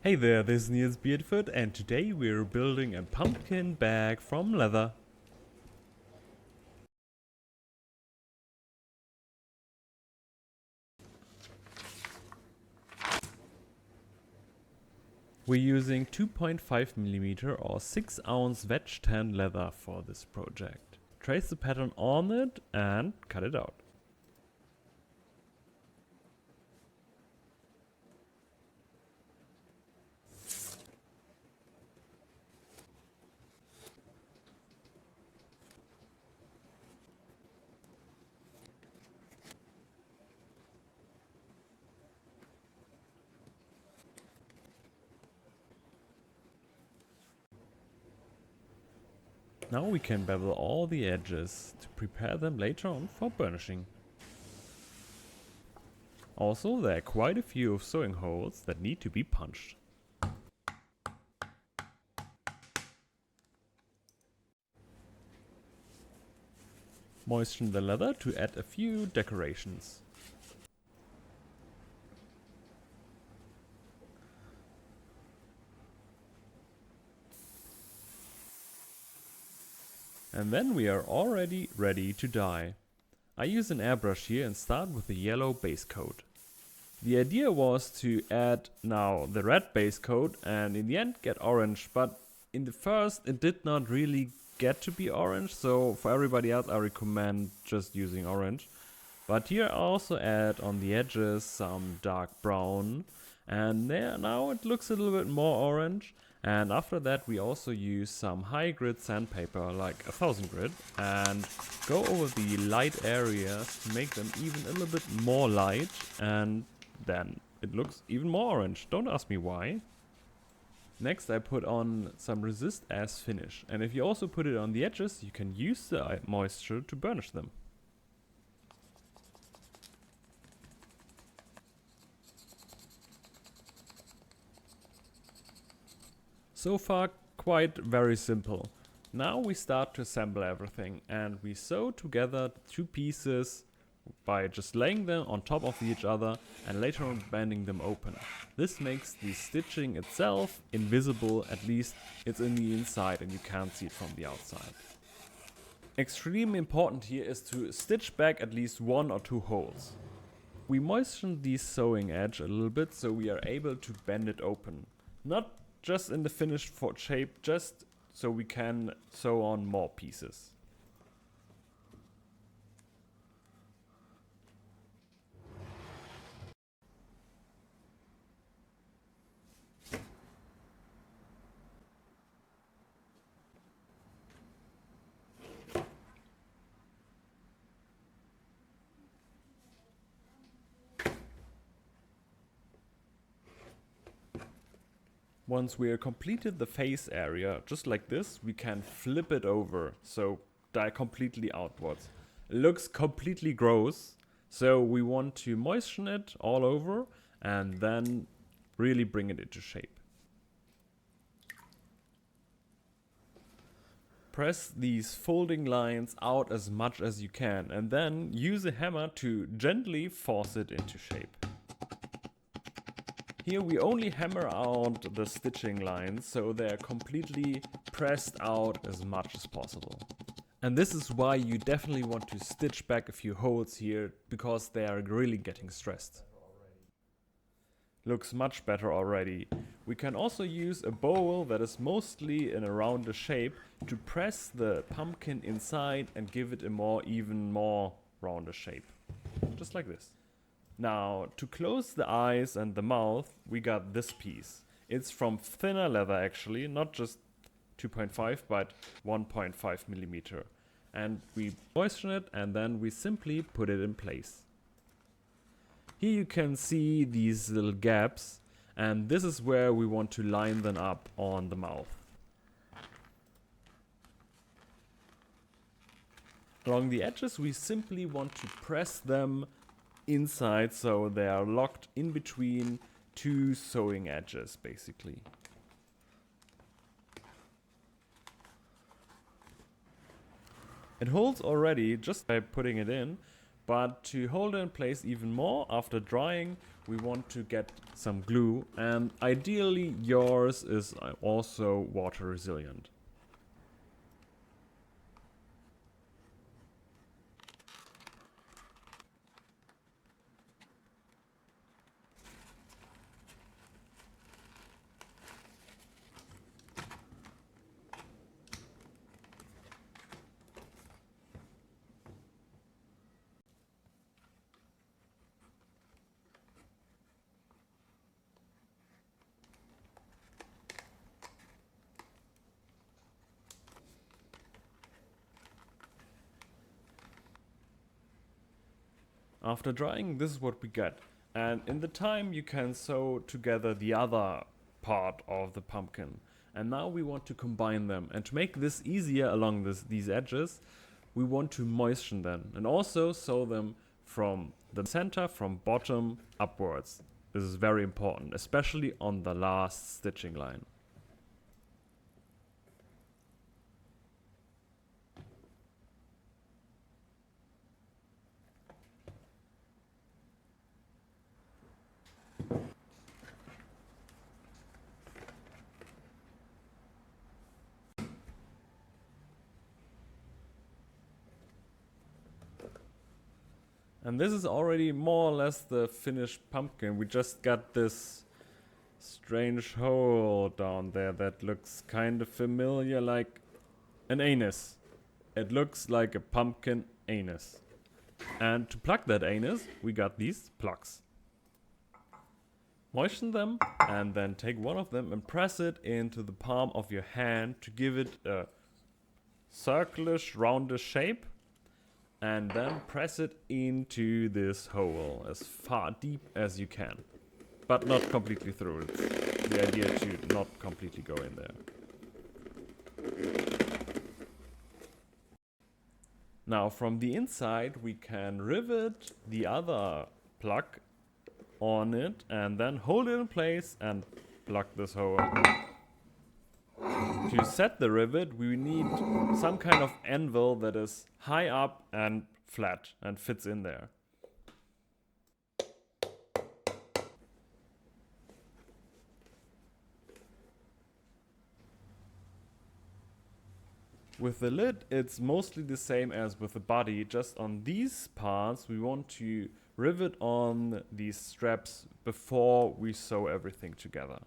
Hey there, this is Niels Beardfoot, and today we're building a pumpkin bag from leather. We're using 2.5mm or 6-ounce veg tan leather for this project. Trace the pattern on it and cut it out. Now we can bevel all the edges to prepare them later on for burnishing. Also, there are quite a few sewing holes that need to be punched. Moisten the leather to add a few decorations. And then we are already ready to dye. I use an airbrush here and start with the yellow base coat. The idea was to add now the red base coat and in the end get orange, but in the first it did not really get to be orange, so for everybody else I recommend just using orange. But here I also add on the edges some dark brown, and there now it looks a little bit more orange. And after that we also use some high grit sandpaper, like 1000 grit, and go over the light areas to make them even a little bit more light, and then it looks even more orange. Don't ask me why. Next I put on some resist as finish, and if you also put it on the edges you can use the moisture to burnish them. So far quite very simple. Now we start to assemble everything, and we sew together the two pieces by just laying them on top of each other and later on bending them open. This makes the stitching itself invisible, at least it's in the inside and you can't see it from the outside. Extremely important here is to stitch back at least 1 or 2 holes. We moisten the sewing edge a little bit so we are able to bend it open. Not just in the finished shape, just so we can sew on more pieces. Once we are completed the face area, just like this, we can flip it over, so dye completely outwards. It looks completely gross, so we want to moisten it all over and then really bring it into shape. Press these folding lines out as much as you can and then use a hammer to gently force it into shape. Here we only hammer out the stitching lines so they're completely pressed out as much as possible. And this is why you definitely want to stitch back a few holes here, because they are really getting stressed. Looks much better already. We can also use a bowl that is mostly in a rounder shape to press the pumpkin inside and give it a even more rounder shape. Just like this. Now, to close the eyes and the mouth, we got this piece. It's from thinner leather actually, not just 2.5 but 1.5mm. And we moisten it and then we simply put it in place. Here you can see these little gaps, and this is where we want to line them up on the mouth. Along the edges we simply want to press them inside so they are locked in between 2 sewing edges basically. It holds already just by putting it in, but to hold it in place even more after drying we want to get some glue, and ideally yours is also water resilient. After drying, this is what we get. And in the time you can sew together the other part of the pumpkin. And now we want to combine them. And to make this easier along these edges, we want to moisten them. And also sew them from the center, from bottom upwards. This is very important, especially on the last stitching line. And this is already more or less the finished pumpkin. We just got this strange hole down there that looks kind of familiar, like an anus. It looks like a pumpkin anus. And to plug that anus, we got these plugs. Moisten them and then take one of them and press it into the palm of your hand to give it a circulish, roundish shape. And then press it into this hole as far deep as you can. But not completely through. It's the idea to not completely go in there. Now from the inside we can rivet the other plug on it and then hold it in place and plug this hole. To set the rivet, we need some kind of anvil that is high up and flat and fits in there. With the lid, it's mostly the same as with the body, just on these parts we want to rivet on these straps before we sew everything together.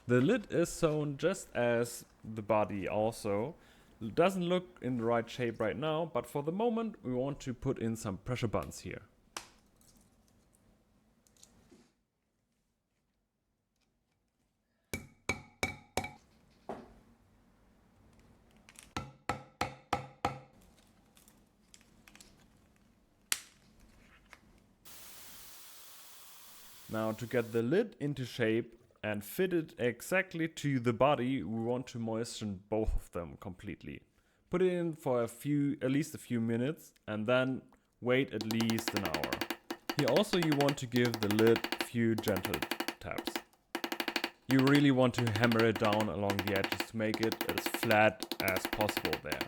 The lid is sewn just as the body also. It doesn't look in the right shape right now, but for the moment we want to put in some pressure buttons here. Now to get the lid into shape and fit it exactly to the body, we want to moisten both of them completely. Put it in for at least a few minutes and then wait at least an hour. Here also you want to give the lid a few gentle taps. You really want to hammer it down along the edges to make it as flat as possible there.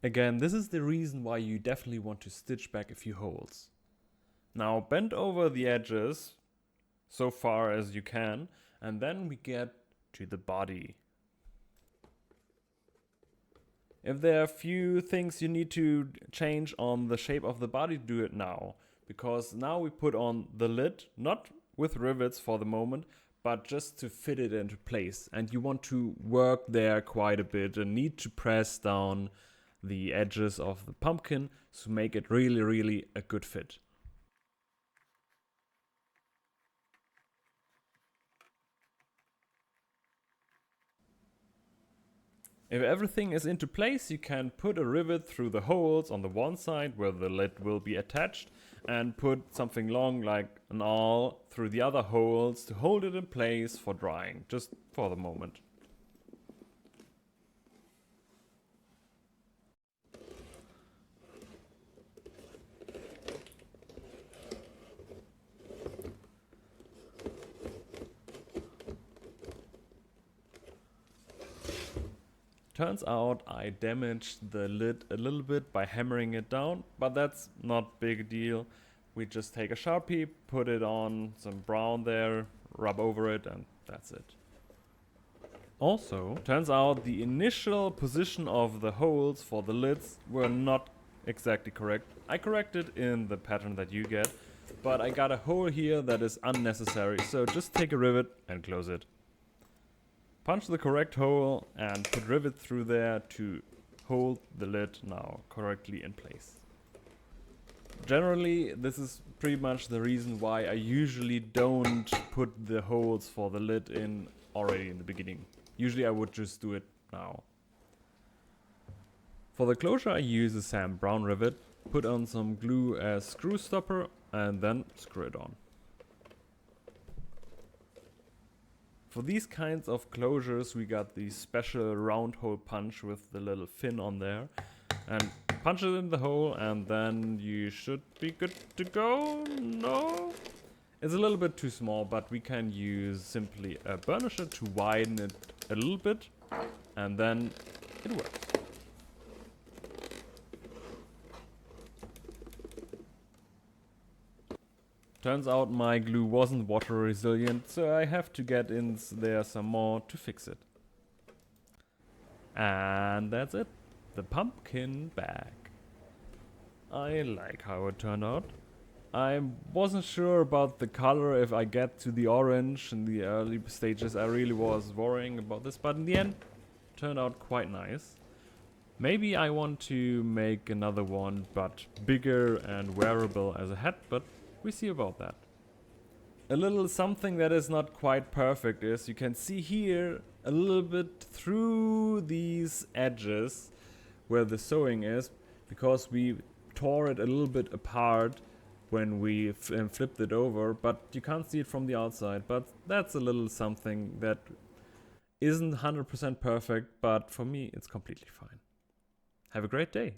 Again, this is the reason why you definitely want to stitch back a few holes. Now bend over the edges so far as you can, and then we get to the body. If there are a few things you need to change on the shape of the body, do it now. Because now we put on the lid, not with rivets for the moment, but just to fit it into place. And you want to work there quite a bit and need to press down the edges of the pumpkin to make it really a good fit. If everything is into place, you can put a rivet through the holes on the one side where the lid will be attached and put something long like an awl through the other holes to hold it in place for drying, just for the moment. Turns out I damaged the lid a little bit by hammering it down, but that's not big deal. We just take a Sharpie, put it on some brown there, rub over it, and that's it. Also, turns out the initial position of the holes for the lids were not exactly correct. I corrected in the pattern that you get, but I got a hole here that is unnecessary, so just take a rivet and close it. Punch the correct hole and put rivet through there to hold the lid now correctly in place. Generally, this is pretty much the reason why I usually don't put the holes for the lid in already in the beginning. Usually I would just do it now. For the closure I use a Sam Brown rivet, put on some glue as screw stopper and then screw it on. For these kinds of closures we got the special round hole punch with the little fin on there, and punch it in the hole and then you should be good to go. No? It's a little bit too small, but we can use simply a burnisher to widen it a little bit, and then it works. Turns out my glue wasn't water resilient, so I have to get in there some more to fix it. And that's it. The pumpkin bag. I like how it turned out. I wasn't sure about the color if I get to the orange in the early stages. I really was worrying about this, but in the end, it turned out quite nice. Maybe I want to make another one, but bigger and wearable as a hat, but we see about that. A little something that is not quite perfect is you can see here a little bit through these edges where the sewing is, because we tore it a little bit apart when we flipped it over, but you can't see it from the outside. But that's a little something that isn't 100% perfect, but for me it's completely fine. Have a great day.